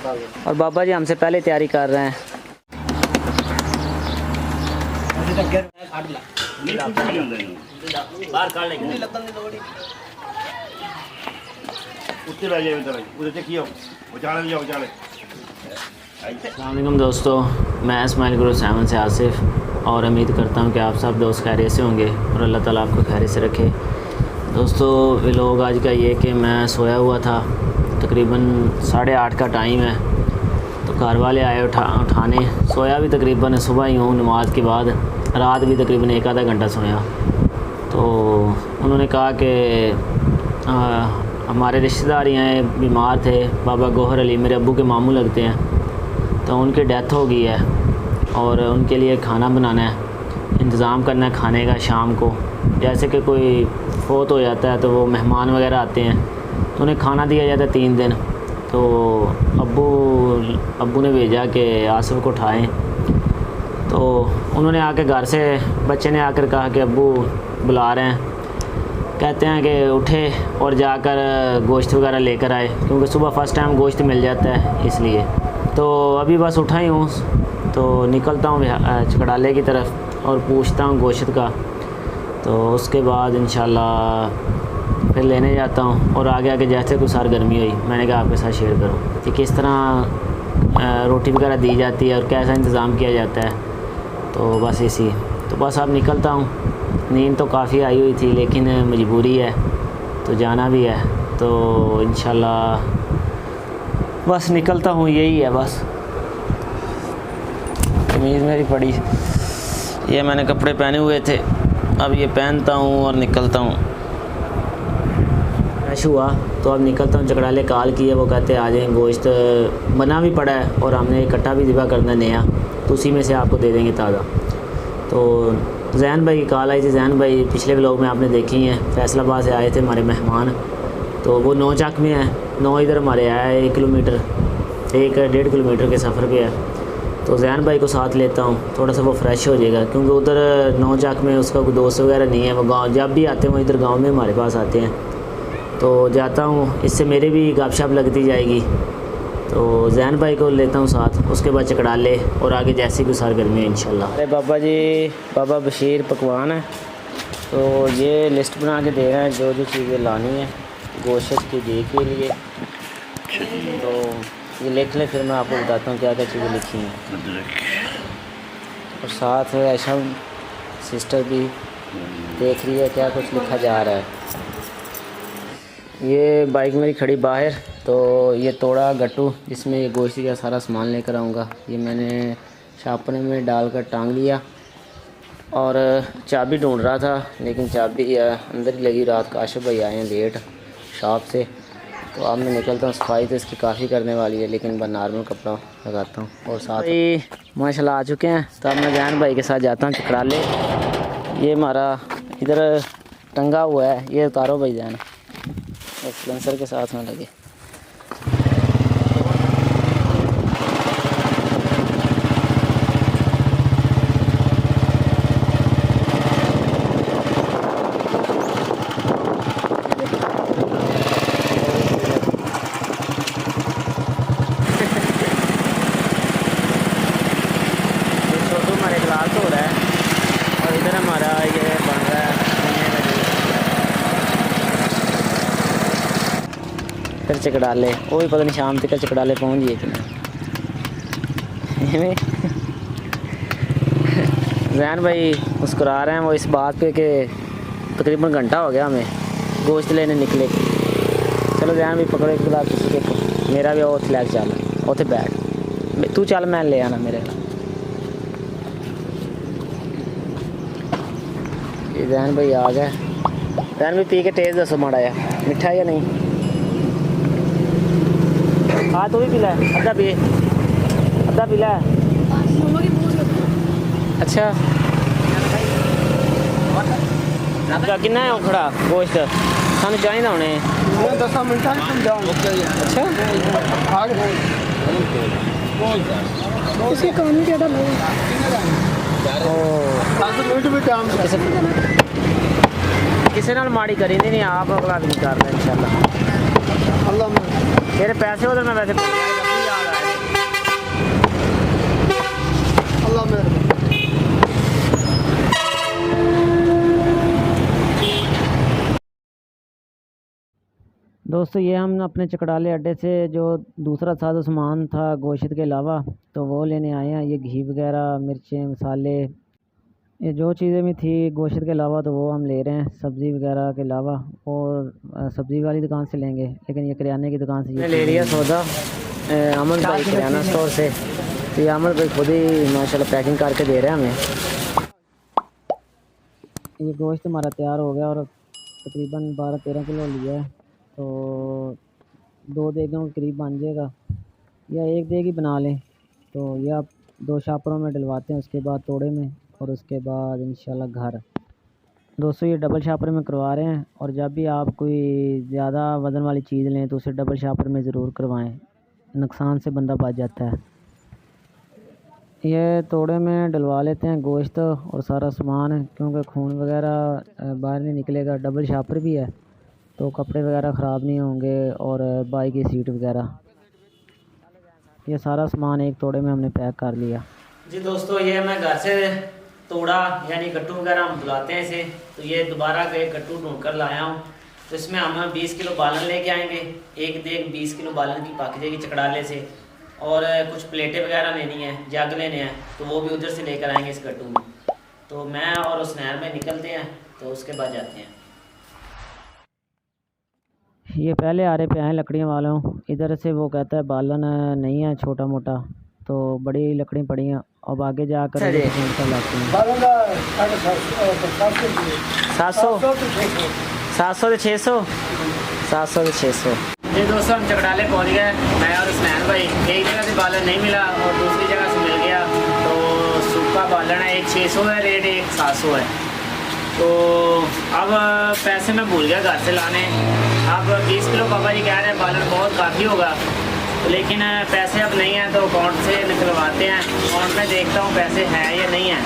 और बाबा जी हमसे पहले तैयारी कर रहे हैं। अस्सलामुअलैकुम दोस्तों, मैं इस्माइल गुरु 7 से आसिफ और उम्मीद करता हूँ कि आप सब दोस्त खैरियत से होंगे और अल्लाह ताला आपको खैरियत से रखे। दोस्तों व्लॉग आज का ये कि मैं सोया हुआ था, तकरीबन 8:30 का टाइम है, तो घर वाले आए उठाने। सोया भी तकरीबन सुबह ही हूँ नमाज के बाद, रात भी तकरीबन 1 आधा घंटा सोया। तो उन्होंने कहा कि हमारे रिश्तेदार यहाँ बीमार थे, बाबा गौहर अली मेरे अब्बू के मामू लगते हैं, तो उनकी डेथ हो गई है और उनके लिए खाना बनाना है, इंतज़ाम करना है खाने का शाम को। जैसे कि कोई फोत हो जाता है तो वो मेहमान वगैरह आते हैं तो उन्हें खाना दिया जाता है 3 दिन। तो अब्बू ने भेजा कि आसिफ को उठाएं, तो उन्होंने आके घर से बच्चे ने आकर कहा कि अब्बू बुला रहे हैं, कहते हैं कि उठे और जाकर गोश्त वगैरह लेकर आए, क्योंकि सुबह फ़र्स्ट टाइम गोश्त मिल जाता है इसलिए। तो अभी बस उठा ही हूँ, तो निकलता हूँ चकड़ाले की तरफ और पूछता हूँ गोश्त का, तो उसके बाद इंशाल्लाह फिर लेने जाता हूँ। और आगे आगे जैसे कुछ सरगर्मी हुई मैंने कहा आपके साथ शेयर करूँ कि किस तरह रोटी वगैरह दी जाती है और कैसा इंतज़ाम किया जाता है। तो बस इसी, तो बस अब निकलता हूँ। नींद तो काफ़ी आई हुई थी लेकिन मजबूरी है तो जाना भी है, तो इंशाल्लाह बस निकलता हूँ, यही है बस। कमीज़ मेरी पड़ी, ये मैंने कपड़े पहने हुए थे, अब ये पहनता हूँ और निकलता हूँ। फ्रेश हुआ तो अब निकलता हूँ। चकड़ाले कॉल किए, वो कहते आ जाएँ, गोश्त बना भी पड़ा है और हमने कट्टा भी ज़िबा करना नया, तो उसी में से आपको दे देंगे ताज़ा। तो जैन भाई की कॉल आई थी। जैन भाई पिछले व्लॉग में आपने देखी हैं, फैसलाबाद से आए थे हमारे मेहमान, तो वो 9 चक में है। 9 इधर हमारे आया है, 1 किलोमीटर 1-1.5 किलोमीटर के सफ़र पे है। तो जैन भाई को साथ लेता हूँ, थोड़ा सा वो फ्रेश हो जाएगा, क्योंकि उधर 9 चक में उसका कोई दोस्त वगैरह नहीं है। वो गाँव जब भी आते हैं वो इधर गाँव में हमारे पास आते हैं, तो जाता हूँ, इससे मेरी भी गपशप लगती जाएगी। तो जैन भाई को लेता हूँ साथ, उसके बाद चकड़ाले और आगे जैसी कोई सरगर्मी है इंशाल्लाह। अरे बाबा जी, बाबा बशीर पकवान है, तो ये लिस्ट बना के दे रहे हैं जो जो चीज़ें लानी है गोश्त की घी के लिए। तो ये लिख ले, फिर मैं आपको बताता हूँ क्या क्या चीज़ें लिखी हैं। और साथ ऐशा सिस्टर भी देख रही है क्या कुछ लिखा जा रहा है। ये बाइक मेरी खड़ी बाहर, तो ये तोड़ा गट्टू जिसमें ये गोश्त का सारा सामान लेकर आऊँगा, ये मैंने शापने में डालकर टांग लिया। और चाबी ढूंढ रहा था लेकिन चाबी अंदर ही लगी, रात काशिफ भाई आए हैं लेट शॉप से। तो अब मैं निकलता हूँ, सफाई तो इसकी काफ़ी करने वाली है लेकिन बस नॉर्मल कपड़ा लगाता हूँ। और साथ ही माशाल्लाह आ चुके हैं, तो अब मैं जैन भाई के साथ जाता हूँ चकड़ाले। ये हमारा इधर टंगा हुआ है, ये उतारो भाई जैन, एक्सलेंसर के साथ में लगे। छोटू हमारे क्लास हो रहा है और इधर हमारा ये बन रहा है। फिर चकड़ाले, वो भी पता नहीं शाम तक चकड़ाले पहुँच गए कि नहीं। जैन भाई मुस्कुरा रहे हैं वो इस बात पे कि तकरीबन घंटा हो गया हमें गोश्त लेने निकले। चलो जैन भाई पकड़ो एक गिलास किसी के, मेरा भी ओथ लैग चल, उथे बैठ, तू चल मैं ले आना मेरे। ये जैन भाई आ गए। जैन भाई पी के टेस्ट दसो माड़ा या मिठा या नहीं। हाँ तो भी पिला है, अद्धा पिला है। अच्छा किन्ना है खड़ा गोश्त सानू चाहिए होने 10 मिनट अच्छा इसके काम क्या डाल किसी नाल माड़ी करी नहीं, आप अगला भी नहीं करना इंशाल्लाह। अल्लाह मेरे पैसे उधर मैं वैसे याद आया दोस्तों ये हम अपने चकड़ाले अड्डे से जो दूसरा सादा सामान था गोश्त के अलावा तो वो लेने आए हैं। ये घी वगैरह, मिर्चें, मसाले, ये जो चीज़ें भी थी गोश्त के अलावा तो वो हम ले रहे हैं। सब्ज़ी वगैरह के अलावा और सब्ज़ी वाली दुकान से लेंगे, लेकिन ये किराने की दुकान से ये ले लिया सौदा अमन भाई किराना स्टोर से। तो ये अमन भाई खुद ही माशाल्लाह पैकिंग करके दे रहे हैं हमें। ये गोश्त हमारा तैयार हो गया और तकरीबन 12-13 किलो लिया है, तो 2 देगों के करीब बन जाएगा या 1 देग ही बना लें। तो ये आप 2 शापरों में डलवाते हैं, उसके बाद तोड़े में, और उसके बाद इंशाल्लाह घर। दोस्तों ये डबल शापर में करवा रहे हैं, और जब भी आप कोई ज़्यादा वज़न वाली चीज़ लें तो उसे डबल शापर में ज़रूर करवाएं, नुकसान से बंदा बच जाता है। ये तोड़े में डलवा लेते हैं गोश्त और सारा सामान, क्योंकि खून वगैरह बाहर नहीं निकलेगा। डबल शापर भी है तो कपड़े वगैरह ख़राब नहीं होंगे, और बाइक की सीट वगैरह। ये सारा सामान एक तोड़े में हमने पैक कर लिया जी। दोस्तों ये मैं घर से तोड़ा यानी गट्टू वगैरह हम बुलाते हैं इसे, तो ये दोबारा के गट्टू ढूंढ कर लाया हूँ। तो इसमें हम 20 किलो बालन लेके आएंगे। एक देग 20 किलो बालन की पक जाएगी चकड़ाले से, और कुछ प्लेटें वगैरह लेनी है, जग लेने हैं, तो वो भी उधर से लेकर आएंगे इस गट्टू में। तो मैं और उस नहर में निकलते हैं, तो उसके बाद जाते हैं। ये पहले आ रहे पे हैं लकड़ियाँ वालों, इधर से वो कहता है बालन नहीं है छोटा मोटा, तो बड़ी लकड़ी पड़ी हैं। अब आगे जाकर लाते हैं 700 से 600। जी दोस्तों हम चकड़ाले पहुंच गए, मैं और स्नैन भाई। एक जगह से बालन नहीं मिला और दूसरी जगह से मिल गया। तो सूखा बालन है, एक 600 है रेट, एक 700 है। तो अब पैसे मैं भूल गया घर से लाने। अब 20 किलो पापा जी कह रहे हैं बालन बहुत काफ़ी होगा, लेकिन पैसे अब नहीं हैं, तो अकाउंट से निकलवाते हैं। अकाउंट में देखता हूँ पैसे हैं या नहीं हैं।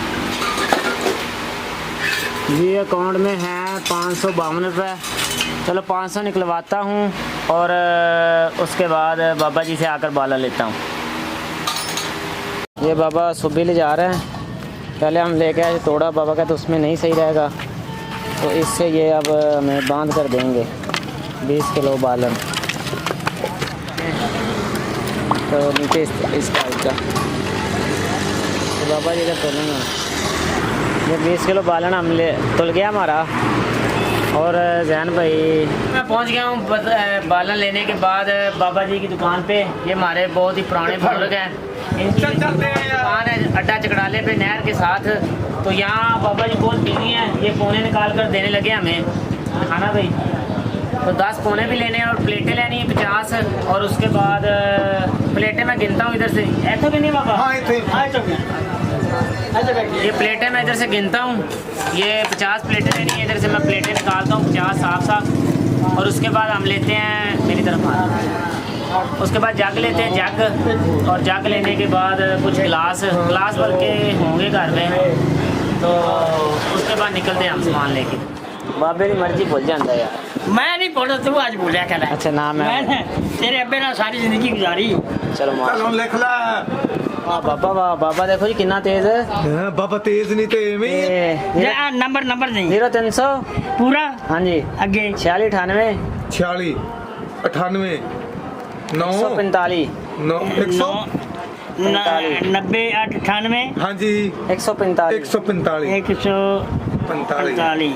जी अकाउंट में है 552 रुपये। चलो 500 निकलवाता हूँ, और उसके बाद बाबा जी से आकर बाला लेता हूँ। ये बाबा सुबह ले जा रहे हैं। पहले हम लेके आए तोड़ा, बाबा का तो उसमें नहीं सही रहेगा, तो इससे ये अब हमें बांध कर देंगे 20 किलो बालन। तो नीचे इस टाइप का तो बाबा जी का तोलेंगे। ये 20 किलो बालन हम ले तुल गया हमारा। और जैन भाई मैं पहुंच गया हूँ बालन लेने के बाद बाबा जी की दुकान पे। ये हमारे बहुत ही पुराने बुजुर्ग हैं, इनकी दुकान है अड्डा चकड़ाले पे नहर के साथ। तो यहाँ बाबा जी बहुत बिजी हैं, ये पौने निकाल कर देने लगे हमें खाना भाई। तो 10 पौने भी लेने हैं, और प्लेटें लेनी है 50, और उसके बाद प्लेटें मैं गिनता हूँ इधर से। ऐसा भी नहीं बाबा, ये प्लेटें मैं इधर से गिनता हूँ। ये 50 प्लेटें लेनी है, इधर से मैं प्लेटें निकालता हूँ 50 साफ। और उसके बाद हम लेते हैं मेरी तरफ आ, उसके बाद जग लेते हैं जग, और जग लेने के बाद कुछ गिलास भर के होंगे घर में। तो उसके बाद निकलते हैं हम सामान लेके। बाबे की मर्जी भूल जाता है यार। मैं नहीं बोला, तू आज बोलिया क्या? अच्छा नाम है, मैंने तेरे अब्बे ने सारी जिंदगी गुजारी। चलो लिख ला। बाबा बाबा देखो जी कितना तेज है। बाबा तेज नहीं तो नंबर नहीं 0300 पूरा। हाँ जी अगे 4698 46 98 945 90 98 हाँ जी 145 145।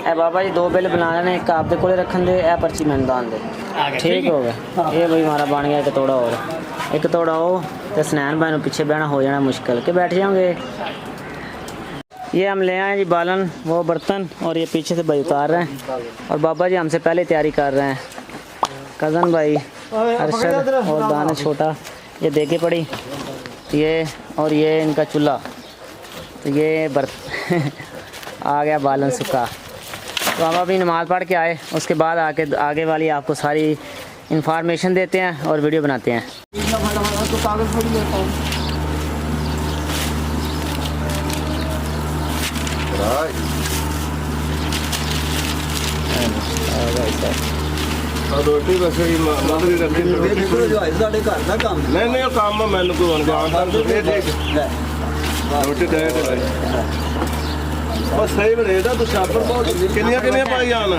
ए बाबा जी 2 बिल बना लेने, एक आपके कोले रखन दे, ए पर्ची मैंने दान दे। ठीक हो गया। ये भाई हमारा बन गया एक तोड़ा, और एक तोड़ा हो तो स्नैन भाई पीछे बहना हो जाना मुश्किल के बैठ जाओगे। ये हम ले आए जी बालन, वो बर्तन, और ये पीछे से भाई उतार रहे हैं, और बाबा जी हमसे पहले तैयारी कर रहे हैं। कज़न भाई अरशद और दाना छोटा ये देके पड़ी, ये और ये इनका चूल्हा। तो ये आ गया बालन सूखा। तो हम अभी नमाज़ पढ़ के आए, उसके बाद आगे वाली आपको सारी इंफॉर्मेशन देते हैं और वीडियो बनाते हैं। रोटी वैसे ही नहीं काम मैं लोग रोटी दे बस सही रेट है। तो शापर किनिया पाई आना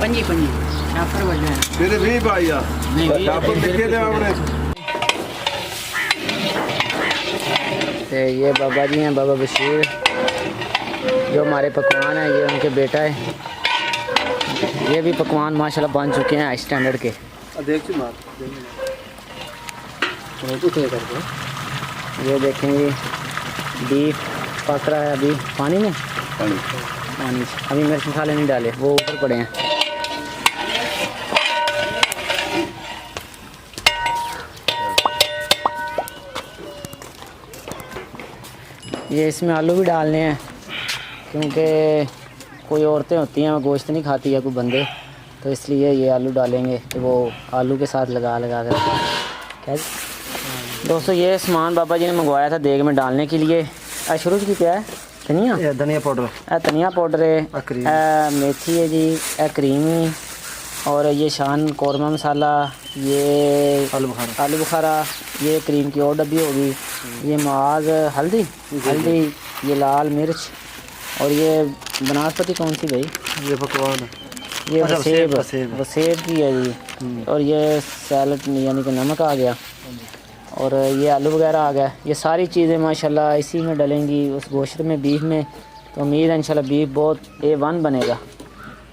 छापर बजे तेरे 20 भाई आ नहीं छापर लिखे थे आपने। तो ये बाबा जी हैं, बाबा बशीर, जो हमारे पकवान हैं, ये उनके बेटा है। ये भी पकवान माशाल्लाह बन चुके हैं हाई स्टैंडर्ड के। ये देखेंगे बीफ पक रहा है अभी पानी में, पानी अभी मिर्च मसाले नहीं डाले, वो ऊपर पड़े हैं। ये इसमें आलू भी डालने हैं, क्योंकि कोई औरतें होती हैं वो गोश्त नहीं खाती है, कोई बंदे, तो इसलिए ये आलू डालेंगे कि वो आलू के साथ लगा कर क्या दोस्तों। ये सामान बाबा जी ने मंगवाया था देग में डालने के लिए। शुरू की क्या है? धनिया, धनिया पाउडर, धनिया पाउडर है, मेथी है जी, क्रीम है, और ये शान कौरमा मसाला, ये आलू बुखारा, ये क्रीम की और डब्बी होगी, ये माज हल्दी, ये लाल मिर्च, और ये बनास्पति कौन सी भाई? ये पकवान है, ये वसेब वसेब की है जी, और ये सैलड यानी कि नमक आ गया, और ये आलू वगैरह आ गया। ये सारी चीज़ें माशाल्लाह इसी में डलेंगी उस गोश्त में, बीफ में। तो उम्मीद है इंशाल्लाह बीफ बहुत A1 बनेगा।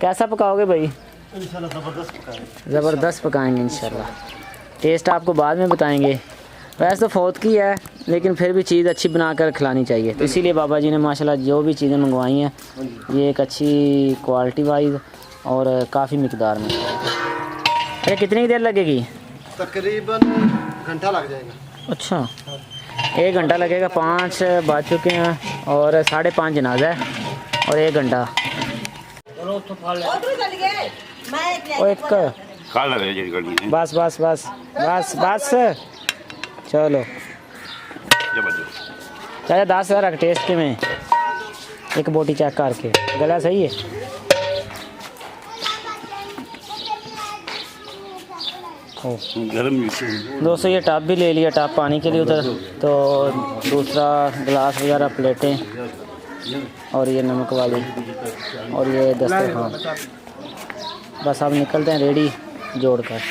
कैसा पकाओगे भाई? ज़बरदस्त पकाएंगे इंशाल्लाह। टेस्ट आपको बाद में बताएंगे। वैसे तो फौत की है, लेकिन फिर भी चीज़ अच्छी बनाकर खिलानी चाहिए, तो इसीलिए बाबा जी ने माशाल्लाह जो भी चीज़ें मंगवाई हैं ये एक अच्छी क्वालिटी वाइज और काफ़ी मिकदार में। अरे कितनी देर लगेगी? तकरीबन घंटा लग जाएगा। अच्छा, 1 घंटा लगेगा। 5 बज चुके हैं और 5:30 जनाजा है और 1 घंटा। बस बस बस बस बस चलो चाचा 10,000 रख टेस्ट के में, एक बोटी चेक करके गला सही है। दोस्तों ये टब भी ले लिया, टब पानी के लिए उधर, तो दूसरा गिलास वगैरह, प्लेटें, और ये नमक वाली, और ये दस्तरखान। बस अब निकलते हैं रेडी जोड़कर।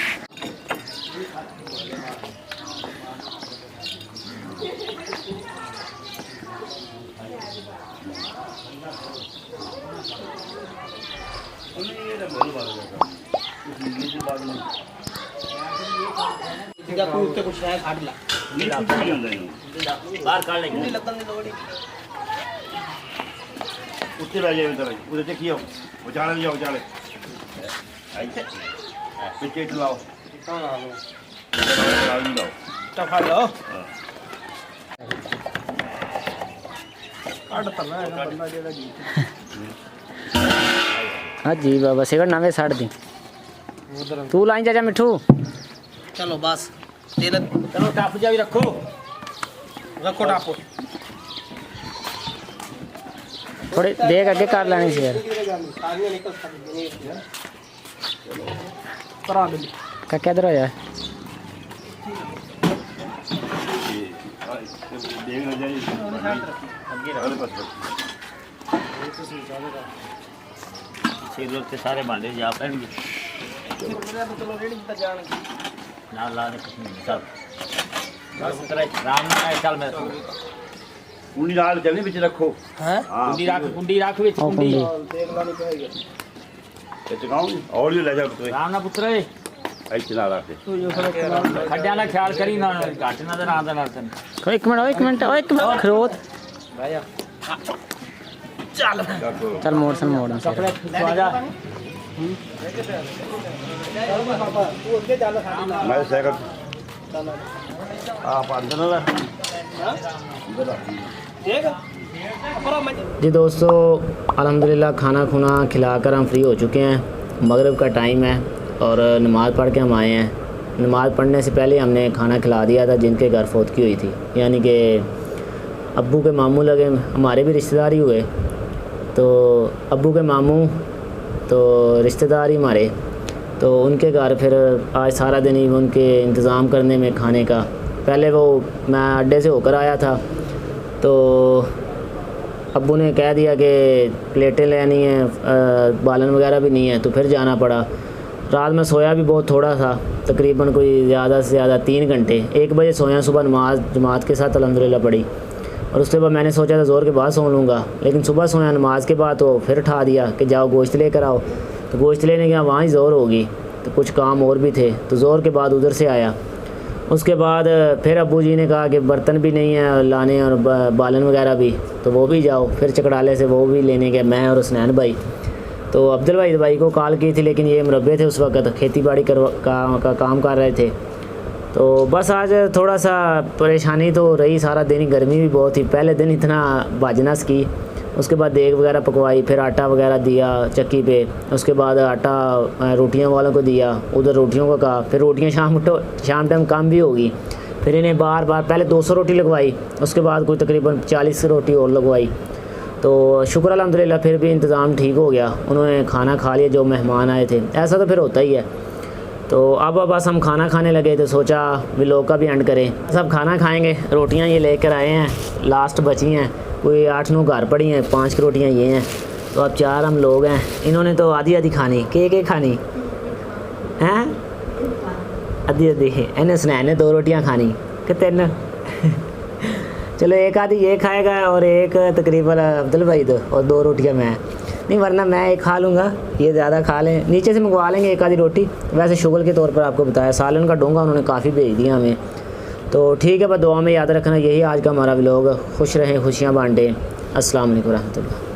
कुछ है काट ला बाहर काट लेंगे उत्ते लै जाए उधर उधर देखिए उचाले जाओ उचाले ऐसे पिछे लाओ लाओ टफा लो हाँ जी बाबा सिगड़ नावे साड़ दी तू लाई चाचा मिठू। चलो बस तेल चलो टापू जा भी रखो रखो टापू थोड़ी देख आगे कर लेनी सी यार का क्या इधर आया के सारे भांडे जा पैणगे ना ला दे सब बस करे राम ना चल मैं कुंडी डाल चलनी बीच रखो हैं कुंडी राख विच कुंडी ते टकाओ और ले जा तू राम ना पुत्र ऐ चला रखे तू जो खड्डा ना ख्याल करी ना घाट ना दे ना तन एक मिनट खरोत भाई चल चल मोड़ कपड़े आ जा मैं साइकिल आप अंदर ना जी दोस्तों अल्हम्दुलिल्लाह खाना खुना खिलाकर हम फ्री हो चुके हैं। मगरिब का टाइम है और नमाज़ पढ़ के हम आए हैं। नमाज़ पढ़ने से पहले हमने खाना खिला दिया था जिनके घर फौतगी हुई थी, यानी कि अब्बू के मामू लगे, हमारे भी रिश्तेदार ही हुए, तो अब्बू के मामू तो रिश्तेदार ही हमारे, तो उनके घर फिर आज सारा दिन ही उनके इंतज़ाम करने में खाने का। पहले वो मैं अड्डे से होकर आया था तो अब्बू ने कह दिया कि प्लेटें लेनी हैं, बालन वगैरह भी नहीं है, तो फिर जाना पड़ा। रात में सोया भी बहुत थोड़ा था, तकरीबन कोई ज़्यादा से ज़्यादा 3 घंटे। 1 बजे सोया, सुबह नमाज जमात के साथ अल्हम्दुलिल्लाह पढ़ी, और उसके बाद मैंने सोचा था ज़ोर के बाद सो लूँगा, लेकिन सुबह सोया नमाज के बाद तो फिर उठा दिया कि जाओ गोश्त लेकर आओ। तो गोश्त लेने गया, वहाँ ही ज़ोर होगी, तो कुछ काम और भी थे, तो ज़ोर के बाद उधर से आया। उसके बाद फिर अब्बू जी ने कहा कि बर्तन भी नहीं है लाने और बालन वगैरह भी, तो वो भी जाओ। फिर चकड़ाले से वो भी लेने गए, मैं और हुसनैन भाई। तो अब्दुल भाई को कॉल की थी, लेकिन ये मुरब्बे थे उस वक्त, खेती बाड़ी का काम कर रहे थे। तो बस आज थोड़ा सा परेशानी तो रही, सारा दिन गर्मी भी बहुत थी। पहले दिन इतना बाजनस की, उसके बाद देग वगैरह पकवाई, फिर आटा वगैरह दिया चक्की पे, उसके बाद आटा रोटियां वालों को दिया, उधर रोटियों को कहा, फिर रोटियां शाम टाइम कम भी होगी, फिर इन्हें बार पहले 200 रोटी लगवाई, उसके बाद कोई तकरीबन 40 रोटी और लगवाई। तो शुक्र अल्हम्दुलिल्लाह फिर भी इंतज़ाम ठीक हो गया, उन्होंने खाना खा लिया जो मेहमान आए थे। ऐसा तो फिर होता ही है। तो अब बस हम खाना खाने लगे, तो सोचा व्लॉग का भी एंड करें। सब खाना खाएंगे, रोटियां ये लेकर आए हैं, लास्ट बची हैं, कोई 8-9 घर पड़ी हैं, 5 रोटियां ये हैं। तो अब 4 हम लोग हैं, इन्होंने तो आधी खानी, के खानी हैं, आधी इन्हें हुसनैन ने 2 रोटियां खानी कि 3। चलो एक आधी ये खाएगा और एक तकरीबन अब्दुल भाई दो, और 2 रोटियां मैं, नहीं वरना मैं एक खा लूँगा, ये ज़्यादा खा लें, नीचे से मंगवा लेंगे एक आधी रोटी। वैसे शुगर के तौर पर आपको बताया, सालन का डोंगा उन्होंने काफ़ी भेज दिया हमें। तो ठीक है, बस दुआ में याद रखना। यही आज का हमारा व्लॉग। खुश रहें, खुशियाँ बांटें। अस्सलाम वालेकुम रहमतुल्लाह।